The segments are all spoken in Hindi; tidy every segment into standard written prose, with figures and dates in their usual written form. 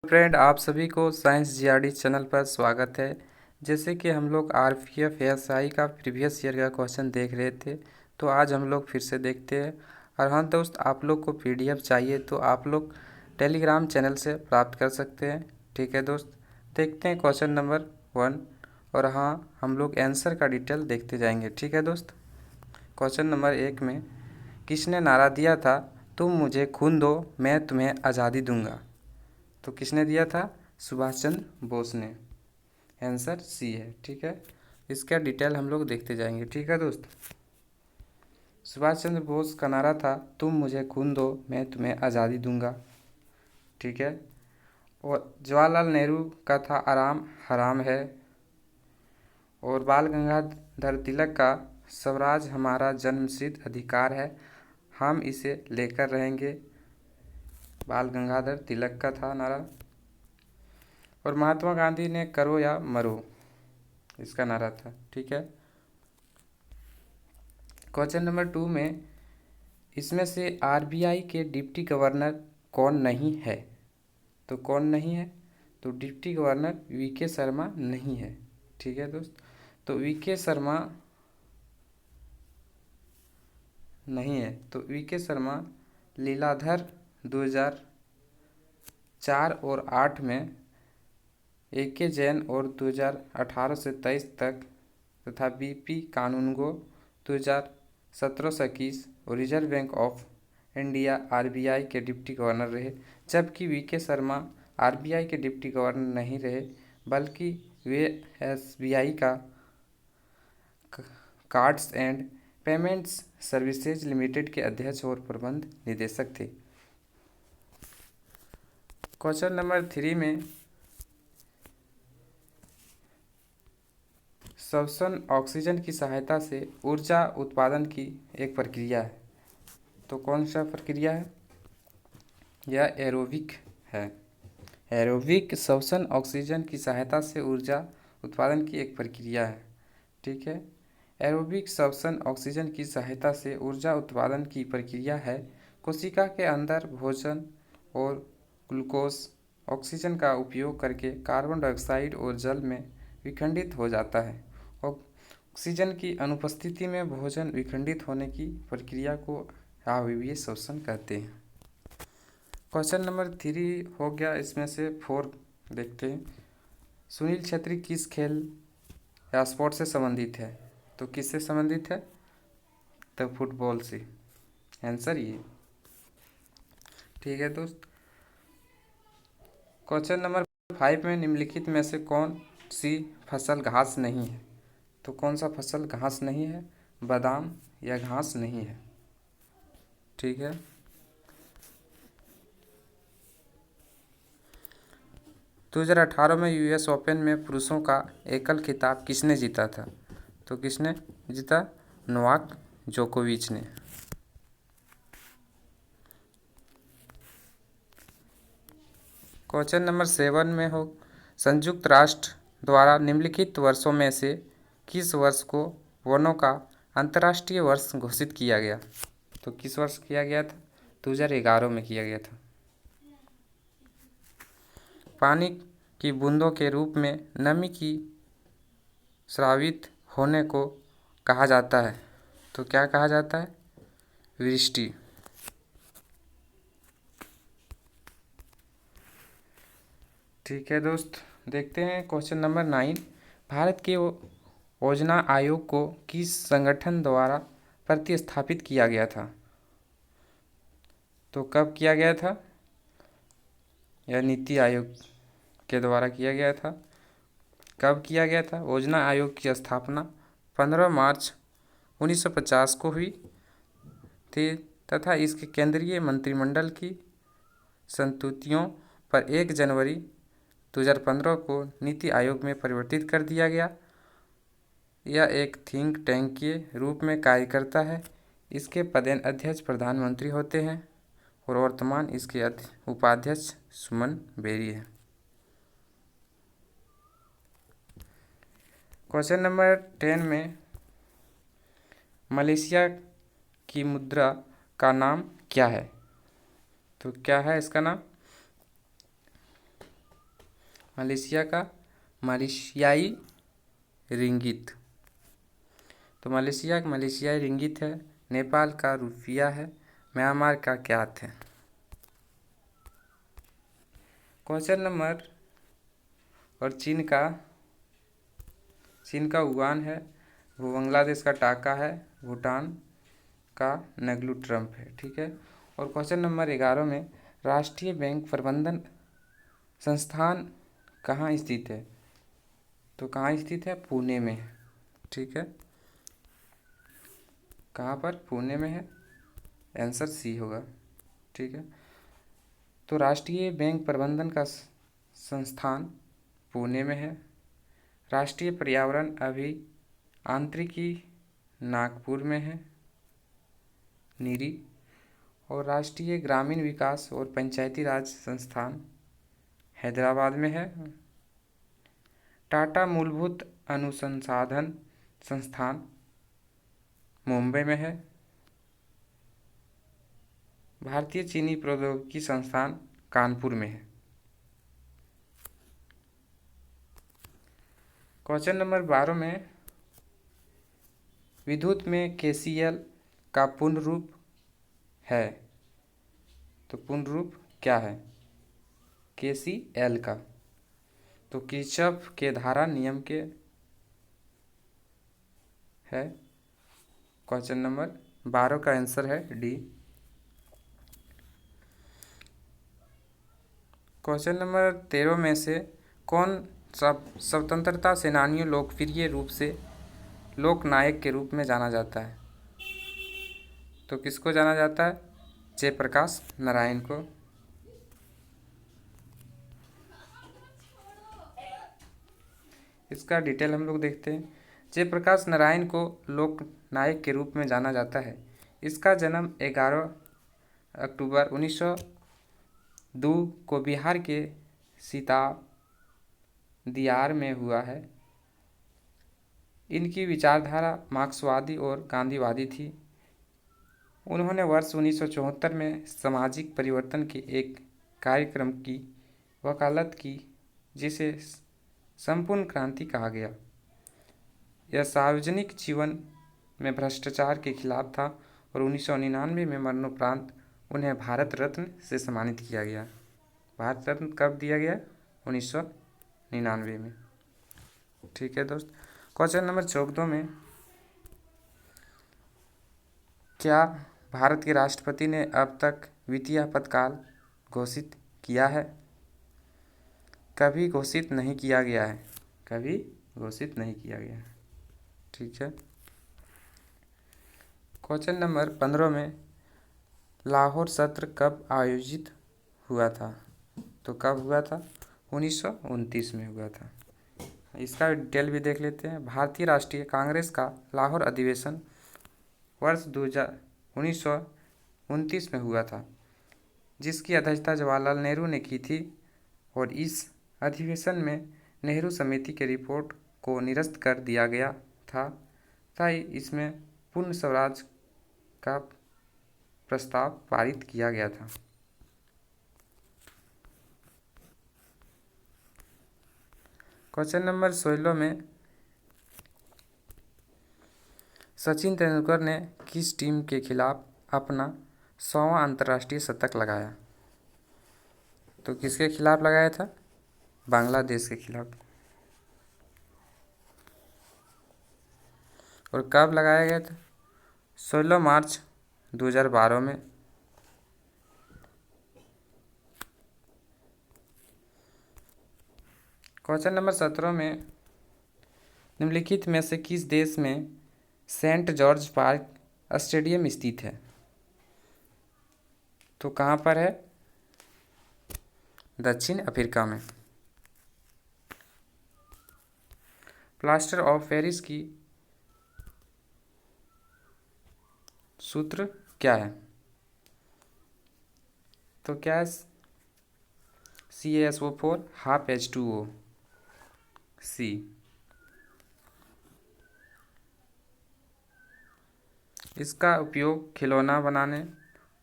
फ्रेंड, आप सभी को साइंस जीआरडी चैनल पर स्वागत है। जैसे कि हम लोग आरपीएफ एएसआई का प्रीवियस ईयर का क्वेश्चन देख रहे थे, तो आज हम लोग फिर से देखते हैं। और हाँ दोस्त, आप लोग को पीडीएफ चाहिए तो आप लोग टेलीग्राम चैनल से प्राप्त कर सकते हैं। ठीक है दोस्त, देखते हैं क्वेश्चन नंबर 1। और हाँ, हम लोग आंसर का डिटेल देखते जाएंगे। ठीक है दोस्त, क्वेश्चन नंबर 1 में किसने नारा दिया था, तुम मुझे खून दो मैं तुम्हें आज़ादी दूंगा? तो किसने दिया था? सुभाष चंद्र बोस ने। आंसर सी है। ठीक है, इसका डिटेल हम लोग देखते जाएंगे। ठीक है दोस्त, सुभाष चंद्र बोस का नारा था तुम मुझे खून दो मैं तुम्हें आज़ादी दूंगा। ठीक है, और जवाहरलाल नेहरू का था आराम हराम है। और बाल गंगाधर तिलक का स्वराज हमारा जन्मसिद्ध अधिकार है, हम इसे लेकर रहेंगे। बाल गंगाधर तिलक का था नारा। और महात्मा गांधी ने करो या मरो, इसका नारा था। ठीक है, क्वेश्चन नंबर 2 में इसमें से आरबीआई के डिप्टी गवर्नर कौन नहीं है? तो कौन नहीं है? तो डिप्टी गवर्नर वीके शर्मा नहीं है। ठीक है दोस्त, तो वीके शर्मा नहीं है। तो वीके शर्मा लीलाधर 2004 और 8 में, AK जैन और 2018 से 23 तक, तथा BP कानूनगो 2017 से 21 और reserve bank of India RBI के डिप्टी गवर्नर रहे। जबकि वीके शर्मा RBI के डिप्टी गवर्नर नहीं रहे, बल्कि वे SBI का cards and payments services limited के अध्यक्ष और प्रबंध निदेशक थे। क्वेश्चन नंबर 3 में श्वसन ऑक्सीजन की सहायता से ऊर्जा उत्पादन की एक प्रक्रिया है। तो कौन सा प्रक्रिया है? यह एरोबिक है। एरोबिक श्वसन ऑक्सीजन की सहायता से ऊर्जा उत्पादन की एक प्रक्रिया है। ठीक है, एरोबिक श्वसन ऑक्सीजन की सहायता से ऊर्जा उत्पादन की प्रक्रिया है। कोशिका के अंदर भोजन और ग्लूकोज ऑक्सीजन का उपयोग करके कार्बन डाइऑक्साइड और जल में विखंडित हो जाता है। ऑक्सीजन की अनुपस्थिति में भोजन विखंडित होने की प्रक्रिया को अवायवीय श्वसन कहते हैं। क्वेश्चन नंबर 3 हो गया, इसमें से 4 देखते हैं। सुनील छेत्री किस खेल या स्पोर्ट से संबंधित है? तो किससे संबंधित है? तो फुटबॉल से। आंसर ये। ठीक है दोस्त, क्वेश्चन नंबर 5 में निम्नलिखित में से कौन सी फसल घास नहीं है? तो कौन सा फसल घास नहीं है? बादाम या घास नहीं है। ठीक है, तो 2018 में US ओपन में पुरुषों का एकल खिताब किसने जीता था? तो किसने जीता? नोवाक जोकोविच ने। क्वेश्चन नंबर 7 में हो, संयुक्त राष्ट्र द्वारा निम्नलिखित वर्षों में से किस वर्ष को वनों का अंतर्राष्ट्रीय वर्ष घोषित किया गया? तो किस वर्ष किया गया था? 2011 में किया गया था। पानी की बूंदों के रूप में नमी की स्रावित होने को कहा जाता है। तो क्या कहा जाता है? वृष्टि। ठीक है दोस्त, देखते हैं क्वेश्चन नंबर 9। भारत के योजना आयोग को किस संगठन द्वारा प्रतिस्थापित किया गया था? तो कब किया गया था? यह नीति आयोग के द्वारा किया गया था। कब किया गया था? योजना आयोग की स्थापना 15 मार्च 1950 को हुई थी, तथा इसके केंद्रीय मंत्रिमंडल की संस्तुतियों पर 1 जनवरी 2015 को नीति आयोग में परिवर्तित कर दिया गया। यह एक थिंक टैंक के रूप में कार्य करता है। इसके पदेन अध्यक्ष प्रधानमंत्री होते हैं और वर्तमान इसके उपाध्यक्ष सुमन बेरी है। क्वेश्चन नंबर 10 में मलेशिया की मुद्रा का नाम क्या है? तो क्या है इसका नाम? मलेशिया का मलेशियाई रिंगित। तो मलेशिया का मलेशियाई रिंगित है। नेपाल का रुपया है। म्यांमार का क्यात है। क्वेश्चन नंबर, और चीन का युआन है। वो बांग्लादेश का टाका है। भूटान का नगलू ट्रम्प है। ठीक है। और क्वेश्चन नंबर 11 में राष्ट्रीय बैंक प्रबंधन संस्थान कहाँ स्थित है? तो कहाँ स्थित है? पुणे में है। ठीक है। कहाँ पर? पुणे में है। आंसर सी होगा। ठीक है। तो राष्ट्रीय बैंक प्रबंधन का संस्थान पुणे में है। राष्ट्रीय पर्यावरण अभियांत्रिकी नागपुर में है, नीरी। और राष्ट्रीय ग्रामीण विकास और पंचायती राज संस्थान हैदराबाद में है। टाटा मूलभूत अनुसंधान संस्थान मुंबई में है। भारतीय चीनी प्रौद्योगिकी संस्थान कानपुर में है। क्वेश्चन नंबर 12 में विद्युत में केसीएल का पूर्ण रूप है। तो पूर्ण रूप क्या है केसीएल का? तो किरचॉफ के धारा नियम के है। क्वेश्चन नंबर 12 का आंसर है डी। क्वेश्चन नंबर 13 में से कौन स्वतंत्रता सेनानियों लोकप्रिय रूप से लोकनायक के रूप में जाना जाता है? तो किसको जाना जाता है? जयप्रकाश नारायण को। इसका डिटेल हम लोग देखते हैं। जयप्रकाश नारायण को लोक नायक के रूप में जाना जाता है। इसका जन्म 11 अक्टूबर 1902 को बिहार के सीतादियार में हुआ है। इनकी विचारधारा मार्क्सवादी और गांधीवादी थी। उन्होंने वर्ष 1974 में सामाजिक परिवर्तन के एक कार्यक्रम की वकालत की जिसे संपूर्ण क्रांति कहा गया। यह सार्वजनिक जीवन में भ्रष्टाचार के खिलाफ था और 1999 में मरणोपरांत उन्हें भारत रत्न से सम्मानित किया गया। भारत रत्न कब दिया गया? 1999 में। ठीक है दोस्त। क्वेश्चन नंबर 14 में क्या भारत के राष्ट्रपति ने अब तक वित्तीय आपातकाल घोषित किया है? कभी घोषित नहीं किया गया है। कभी घोषित नहीं किया गया है। ठीक है। क्वेश्चन नंबर 15 में लाहौर सत्र कब आयोजित हुआ था? तो कब हुआ था? 1929 में हुआ था। इसका डिटेल भी देख लेते हैं। भारतीय राष्ट्रीय कांग्रेस का लाहौर अधिवेशन वर्ष 1929 में हुआ था, जिसकी अध्यक्षता जवाहरलाल नेहरू ने की थी। और इस अधिवेशन में नेहरू समिति की रिपोर्ट को निरस्त कर दिया गया था। इसमें पूर्ण स्वराज का प्रस्ताव पारित किया गया था। क्वेश्चन नंबर 16 में सचिन तेंदुलकर ने किस टीम के खिलाफ अपना 100वां अंतर्राष्ट्रीय शतक लगाया? तो किसके खिलाफ लगाया था? बांग्लादेश के खिलाफ। और कब लगाया गया था? 16 मार्च 2012 में। क्वेश्चन नंबर 17 में निम्नलिखित में से किस देश में सेंट जॉर्ज पार्क स्टेडियम स्थित है? तो कहाँ पर है? दक्षिण अफ्रीका में। प्लास्टर ऑफ पेरिस की सूत्र क्या है? तो क्या है? CaSO4 half H2O C। इसका उपयोग खिलौना बनाने,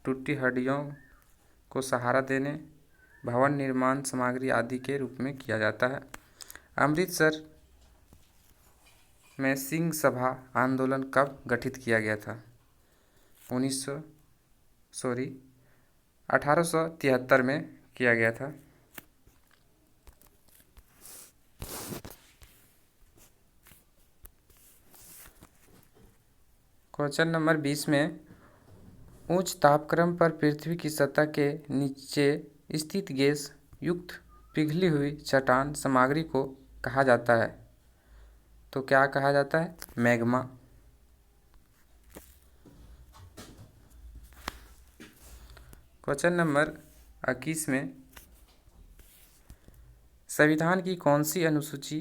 टूटी हड्डियों को सहारा देने, भवन निर्माण सामग्री आदि के रूप में किया जाता है। अमृतसर में सिंह सभा आंदोलन कब गठित किया गया था? 1873 में किया गया था। क्वेश्चन नंबर 20 में उच्च तापक्रम पर पृथ्वी की सतह के नीचे स्थित गैस युक्त पिघली हुई चट्टान सामग्री को कहा जाता है। तो क्या कहा जाता है? मैग्मा। क्वेश्चन नंबर 21 में संविधान की कौन सी अनुसूची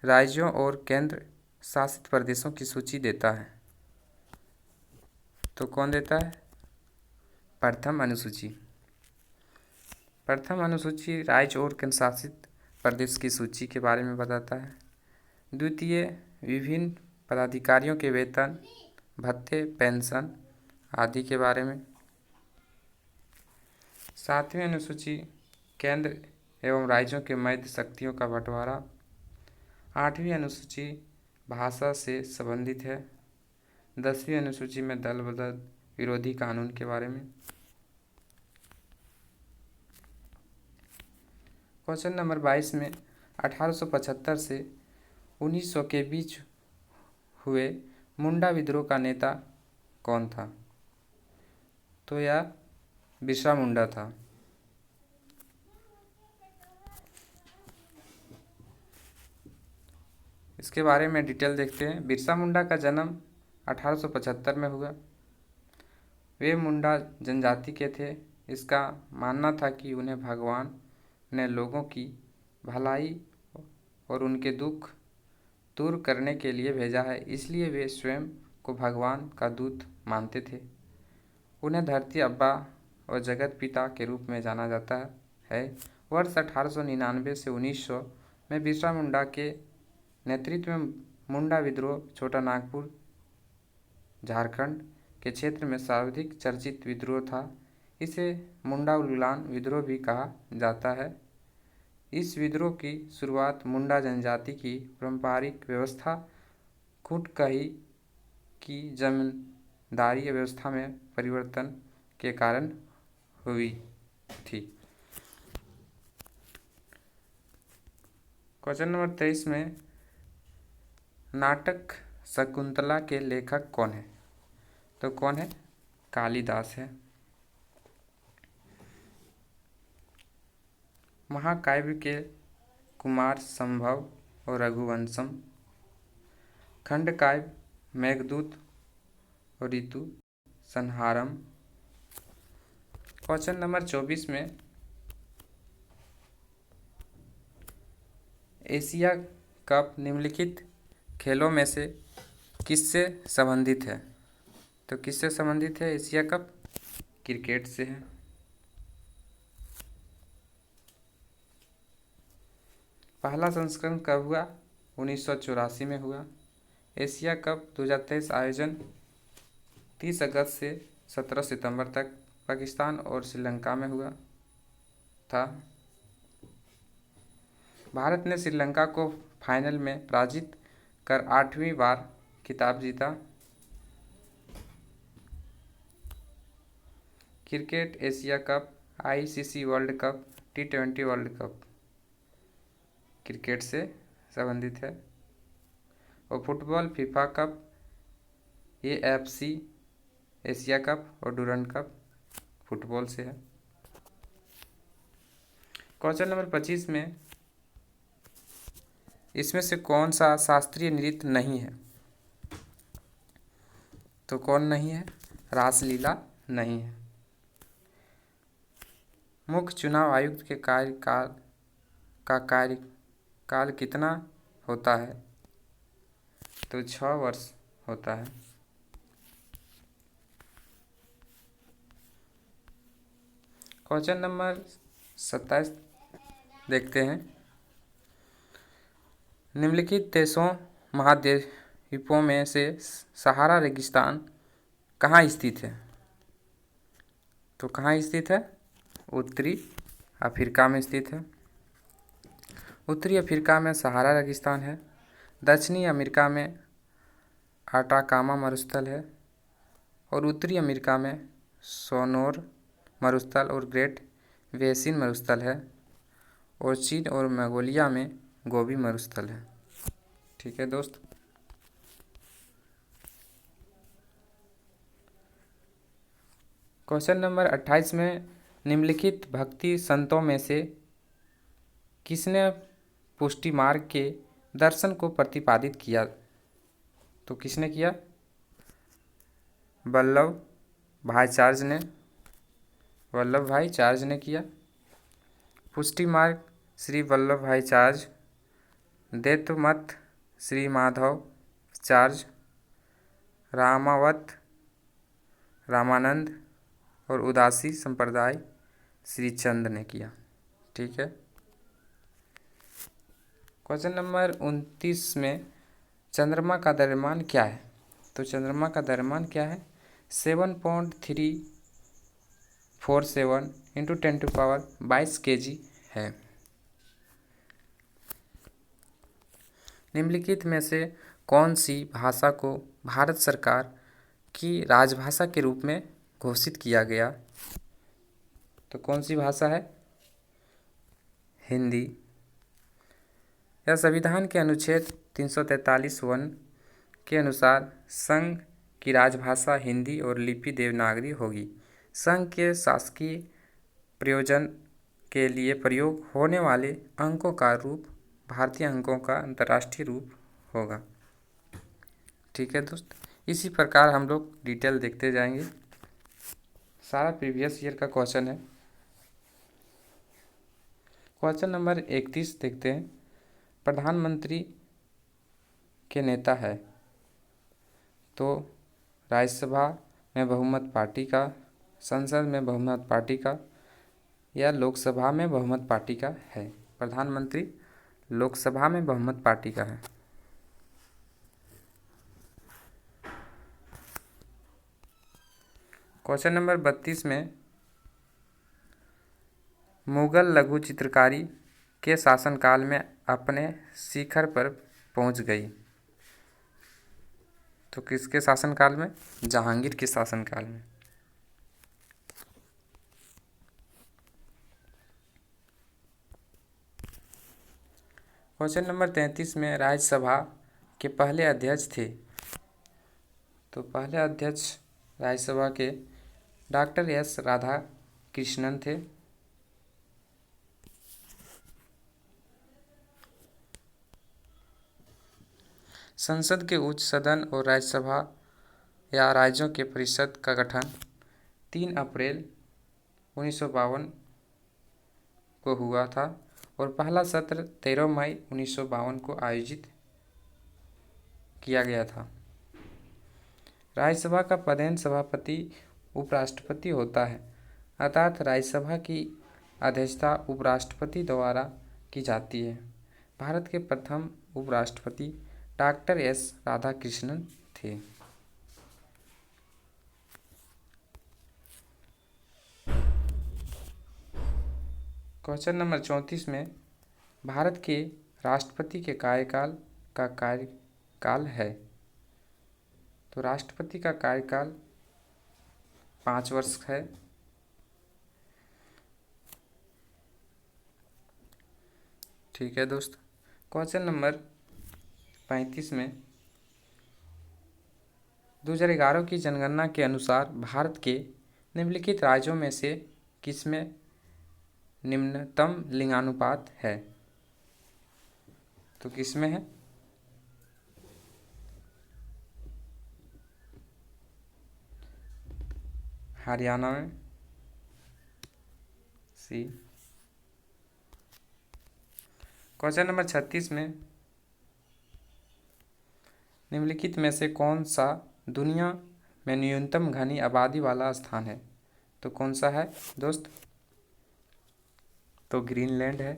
राज्यों और केंद्र शासित प्रदेशों की सूची देता है? तो कौन देता है? प्रथम अनुसूची। प्रथम अनुसूची राज्य और केंद्र शासित प्रदेश की सूची के बारे में बताता है। द्वितीय विभिन्न पदाधिकारियों के वेतन, भत्ते, पेंशन आदि के बारे में। सातवीं अनुसूची केंद्र एवं राज्यों के मध्य शक्तियों का बंटवारा। आठवीं अनुसूची भाषा से संबंधित है। 10वीं अनुसूची में दल बदल विरोधी कानून के बारे में। क्वेश्चन नंबर 22 में 1875 से 1900 के बीच हुए मुंडा विद्रोह का नेता कौन था? तो यह बिरसा मुंडा था। इसके बारे में डिटेल देखते हैं। बिरसा मुंडा का जन्म 1875 में हुआ। वे मुंडा जनजाति के थे। इसका मानना था कि उन्हें भगवान ने लोगों की भलाई और उनके दुख दूर करने के लिए भेजा है, इसलिए वे स्वयं को भगवान का दूत मानते थे। उन्हें धरती अब्बा और जगत पिता के रूप में जाना जाता है। वर्ष 1899 से 1900 में बिरसा मुंडा के नेतृत्व में मुंडा विद्रोह छोटा नागपुर झारखंड के क्षेत्र में सर्वाधिक चर्चित विद्रोह था। इसे मुंडा उलगुलान विद्रोह भी कहा जाता है। इस विद्रोह की शुरुआत मुंडा जनजाति की पारंपरिक व्यवस्था खुटकही की जमींदारी व्यवस्था में परिवर्तन के कारण हुई थी। क्वेश्चन नंबर 23 में नाटक शकुंतला के लेखक कौन है? तो कौन है? कालिदास है। महाकाव्य के कुमार संभव और रघुवंशम, खंडकाव्य मेघदूत और ऋतु संहारम। क्वेश्चन नंबर 24 में एशिया कप निम्नलिखित खेलों में से किससे संबंधित है? तो किससे संबंधित है एशिया कप? क्रिकेट से है। पहला संस्करण कब हुआ? 1984 में हुआ। एशिया कप 2023 आयोजन 30 अगस्त से 17 सितंबर तक पाकिस्तान और श्रीलंका में हुआ था। भारत ने श्रीलंका को फाइनल में पराजित कर 8वीं बार खिताब जीता। Cricket Asia cup, ICC world cup, T20 world cup cricket से संबंधित है। और football FIFA cup, AFC Asia cup और डूरंड कप फुटबॉल से है। क्वेश्चन नंबर 25 में इसमें से कौन सा शास्त्रीय नृत्य नहीं है? तो कौन नहीं है? रासलीला नहीं है। मुख्य चुनाव आयुक्त के कार्यकाल कितना होता है? तो 6 वर्ष होता है। क्वेश्चन नंबर 27 देखते हैं। निम्नलिखित देशों महाद्वीपों में से सहारा रेगिस्तान कहाँ स्थित है? तो कहाँ स्थित है? उत्तरी अफ्रीका में स्थित है। उत्तरी अफ्रीका में सहारा रेगिस्तान है। दक्षिणी अमेरिका में आटाकामा मरुस्थल है और उत्तरी अमेरिका में सोनोर मरुस्थल और ग्रेट बेसिन मरुस्थल है और चीन और मंगोलिया में गोबी मरुस्थल है। ठीक है दोस्त। क्वेश्चन नंबर 28 में निम्नलिखित भक्ति संतों में से किसने पुष्टि मार्ग के दर्शन को प्रतिपादित किया? तो किसने किया? वल्लभ भाई चार्ज ने किया। पुष्टि मार्ग श्री वल्लभ भाई चार्ज, द्वैत मत श्री माधव चार्ज, रामावत रामानंद और उदासी संप्रदाय श्री चंद ने किया। ठीक है। क्वेश्चन नंबर 29 में चंद्रमा का द्रव्यमान क्या है? तो चंद्रमा का द्रव्यमान क्या है? 7.347 इंटू 10⁻22 kg है। निम्नलिखित में से कौन सी भाषा को भारत सरकार की राजभाषा के रूप में घोषित किया गया? तो कौन सी भाषा है? हिंदी। यह संविधान के अनुच्छेद 343(1) के अनुसार संघ की राजभाषा हिंदी और लिपि देवनागरी होगी। संघ के शासकीय प्रयोजन के लिए प्रयोग होने वाले अंकों का रूप भारतीय अंकों का अंतर्राष्ट्रीय रूप होगा। ठीक है दोस्त। इसी प्रकार हम लोग डिटेल देखते जाएंगे। सारा प्रीवियस ईयर का क्वेश्चन है। क्वेश्चन नंबर 31 देखते हैं। प्रधानमंत्री के नेता है? तो राज्यसभा में बहुमत पार्टी का, संसद में बहुमत पार्टी का या लोकसभा में बहुमत पार्टी का है? प्रधानमंत्री लोकसभा में बहुमत पार्टी का है। क्वेश्चन नंबर 32 में मुगल लघु चित्रकारी के शासनकाल में अपने शिखर पर पहुंच गई? तो किसके शासनकाल में? जहांगीर के शासनकाल में। क्वेश्चन नंबर 33 में राज्यसभा के पहले अध्यक्ष थे? तो पहले अध्यक्ष राज्यसभा के डॉक्टर एस राधाकृष्णन थे। संसद के उच्च सदन और राज्यसभा या राज्यों के परिषद का गठन 3 अप्रैल 1952 को हुआ था और पहला सत्र 13 मई 1952 को आयोजित किया गया था। राज्यसभा का पदेन सभापति उपराष्ट्रपति होता है, अर्थात राज्यसभा की अध्यक्षता उपराष्ट्रपति द्वारा की जाती है। भारत के प्रथम उपराष्ट्रपति डॉक्टर एस राधाकृष्णन थे। क्वेश्चन नंबर 34 में भारत के राष्ट्रपति के कार्यकाल का कार्यकाल है? तो राष्ट्रपति का कार्यकाल 5 वर्ष है। ठीक है दोस्त। क्वेश्चन नंबर 35 में 2011 की जनगणना के अनुसार भारत के निम्नलिखित राज्यों में से किसमें निम्नतम लिंगानुपात है? तो किसमें है? हरियाणा में। सी। क्वेश्चन नंबर 36 में निम्नलिखित में से कौन सा दुनिया में न्यूनतम घनी आबादी वाला स्थान है? तो कौन सा है दोस्त? तो ग्रीनलैंड है।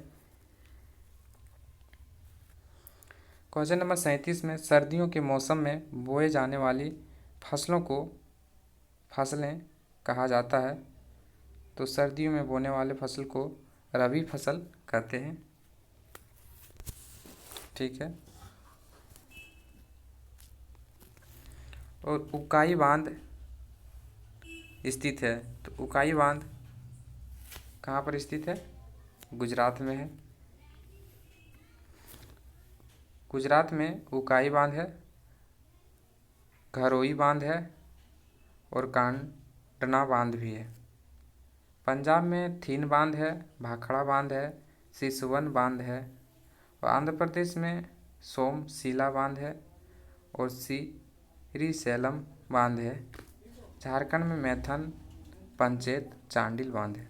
क्वेश्चन नंबर 37 में सर्दियों के मौसम में बोए जाने वाली फसलें कहा जाता है? तो सर्दियों में बोने वाले फसल को रबी फसल कहते हैं। ठीक है। और उकाई बांध स्थित है, तो उकाई बांध कहाँ पर स्थित है? गुजरात में है। गुजरात में उकाई बांध है, घरोई बांध है और कांडना बांध भी है। पंजाब में थीन बांध है, भाखड़ा बांध है, सिसवन बांध है। और आंध्र प्रदेश में सोमशिला बांध है और श्रीशैलम बांध है। झारखंड में मैथन, पंचेत, चांडिल बांध है।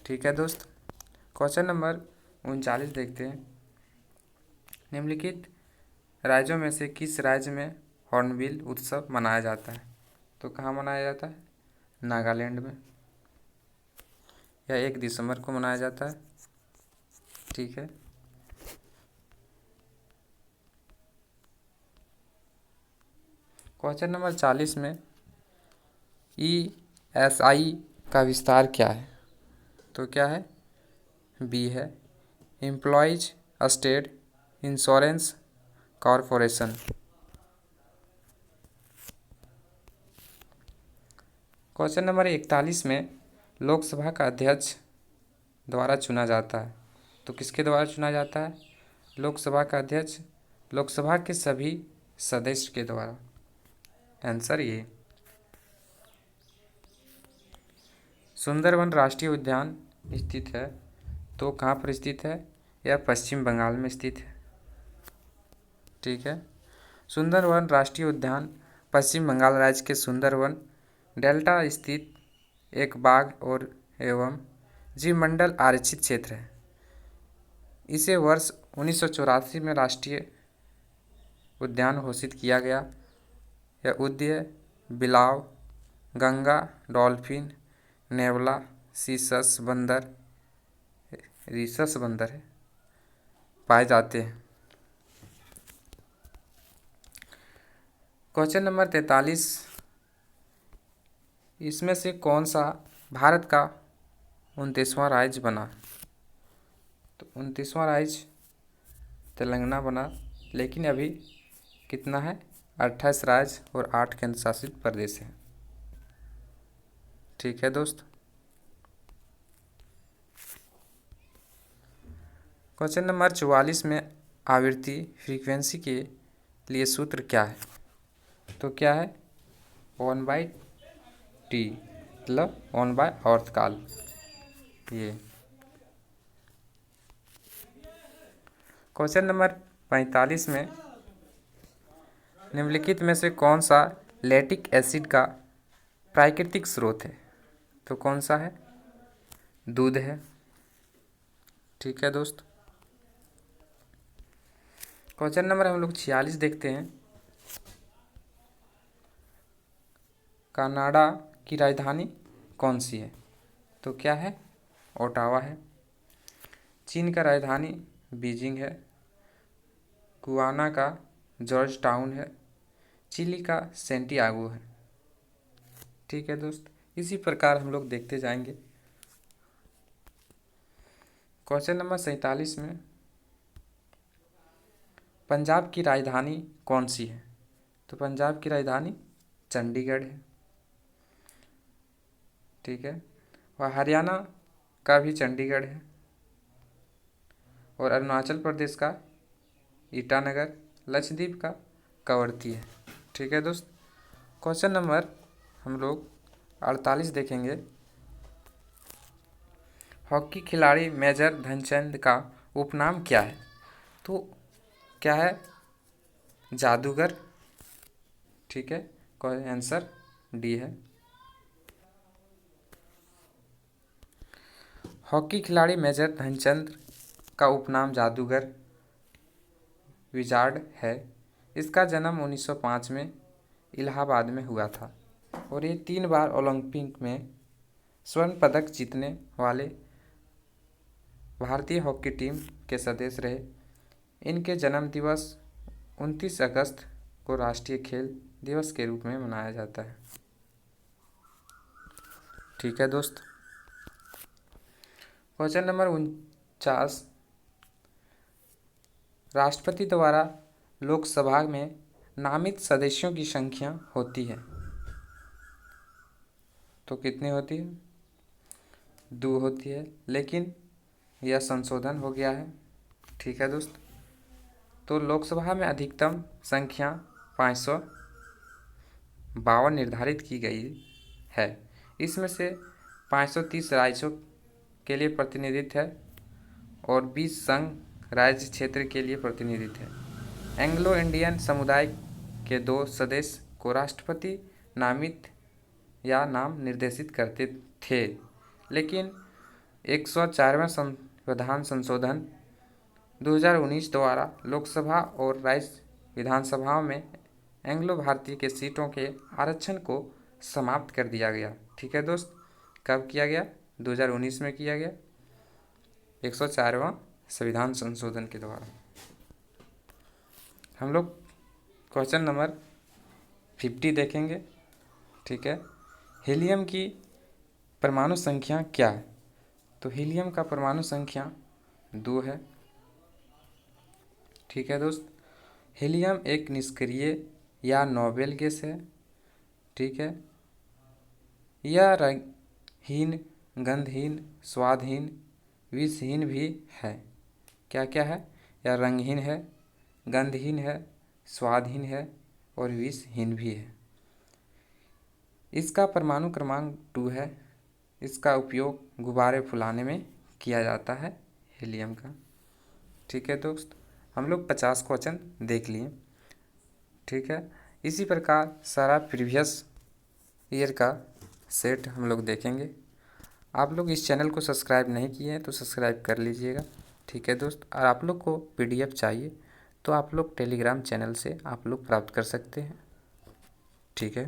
ठीक है दोस्त। क्वेश्चन नंबर 39 देखते हैं। निम्नलिखित राज्यों में से किस राज्य में हॉर्नबिल उत्सव मनाया जाता है? तो कहाँ मनाया जाता है? नागालैंड में। यह 1 दिसंबर को मनाया जाता है। ठीक है। क्वेश्चन नंबर 40 में ESI का विस्तार क्या है? तो क्या है? बी है, employees state insurance corporation. Question number 41 में लोकसभा का अध्यक्ष द्वारा चुना जाता है, तो किसके द्वारा चुना जाता है? लोकसभा का अध्यक्ष लोकसभा के सभी सदस्य के द्वारा। आंसर ये। सुंदरवन राष्ट्रीय उद्यान स्थित है, तो कहाँ पर स्थित है? यह पश्चिम बंगाल में स्थित है। ठीक है। सुंदरवन राष्ट्रीय उद्यान पश्चिम बंगाल राज्य के सुंदरवन डेल्टा स्थित एक बाघ और एवं जीवमंडल आरक्षित क्षेत्र है। इसे वर्ष 1984 में राष्ट्रीय उद्यान घोषित किया गया। यह उद्यान बिलाव, गंगा डॉल्फिन, नेवला, सीसस बंदर, रीसस बंदर है पाए जाते हैं। क्वेश्चन नंबर 43, इसमें से कौन सा भारत का 29वां राज्य बना? तो 29वां राज्य तेलंगाना बना, लेकिन अभी कितना है? 28 राज्य और 8 केंद्र शासित प्रदेश हैं। ठीक है दोस्त। क्वेश्चन नंबर 44 में आवृत्ति फ्रीक्वेंसी के लिए सूत्र क्या है? तो क्या है? 1/T मतलब 1/अर्थ काल। ये क्वेश्चन नंबर 45 में निम्नलिखित में से कौन सा लैक्टिक एसिड का प्राकृतिक स्रोत है? तो कौन सा है? दूध है। ठीक है दोस्त। क्वेश्चन नंबर हम लोग 46 देखते हैं। कनाडा की राजधानी कौन सी है? तो क्या है? ओटावा है। चीन का राजधानी बीजिंग है। गुयाना का जॉर्ज टाउन है। चिली का सेंटियागो है। ठीक है दोस्त। इसी प्रकार हम लोग देखते जाएंगे। क्वेश्चन नंबर 47 में पंजाब की राजधानी कौन सी है? तो पंजाब की राजधानी चंडीगढ़ है। ठीक है। और हरियाणा का भी चंडीगढ़ है। और अरुणाचल प्रदेश का ईटानगर, लक्षद्वीप का कवरत्ती है। ठीक है दोस्त। क्वेश्चन नंबर हम लोग 48 देखेंगे। हॉकी खिलाड़ी मेजर ध्यानचंद का उपनाम क्या है? तो क्या है? जादूगर। ठीक है। कोई आंसर डी है। हॉकी खिलाड़ी मेजर ध्यानचंद का उपनाम जादूगर विजार्ड है। इसका जन्म 1905 में इलाहाबाद में हुआ था और ये 3 बार ओलंपिक में स्वर्ण पदक जीतने वाले भारतीय हॉकी टीम के सदस्य रहे। इनके जन्म दिवस 29 अगस्त को राष्ट्रीय खेल दिवस के रूप में मनाया जाता है। ठीक है दोस्त। क्वेश्चन नंबर 49, राष्ट्रपति द्वारा लोकसभा में नामित सदस्यों की संख्या होती है तो कितनी होती है? 2 होती है, लेकिन यह संशोधन हो गया है। ठीक है दोस्त, तो लोकसभा में अधिकतम संख्या 552 निर्धारित की गई है। इसमें से 530 राज्यों के लिए प्रतिनिधित्व है और 20 संघ राज्य क्षेत्र के लिए प्रतिनिधित्व है। एंग्लो इंडियन समुदाय के 2 सदस्य को राष्ट्रपति नामित या नाम निर्देशित करते थे, लेकिन 104वें संविधान संशोधन 2019 द्वारा लोकसभा और राज्य विधानसभाओं में एंग्लो भारतीय के सीटों के आरक्षण को समाप्त कर दिया गया। ठीक है दोस्त, कब किया गया? 2019 में किया गया, 104वां संविधान संशोधन के द्वारा। हम लोग क्वेश्चन नंबर 50 देखेंगे। ठीक है, हीलियम की परमाणु संख्या क्या है? तो हीलियम का परमाणु संख्या 2 है। ठीक है दोस्त, हीलियम एक निष्क्रिय या नोबेल गैस है। ठीक है, यह रंगहीन, गंधहीन, स्वादहीन, विषहीन भी है। क्या क्या है? यह रंगहीन है, गंधहीन है, स्वादहीन है और विषहीन भी है। इसका परमाणु क्रमांक 2 है। इसका उपयोग गुब्बारे फुलाने में किया जाता है हीलियम का। ठीक है दोस्त, हम लोग 50 क्वेश्चन देख लिए। ठीक है, इसी प्रकार सारा प्रीवियस ईयर का सेट हम लोग देखेंगे। आप लोग इस चैनल को सब्सक्राइब नहीं किए हैं तो सब्सक्राइब कर लीजिएगा। ठीक है दोस्त, और आप लोग को PDF चाहिए तो आप लोग टेलीग्राम चैनल से आप लोग प्राप्त कर सकते हैं। ठीक है।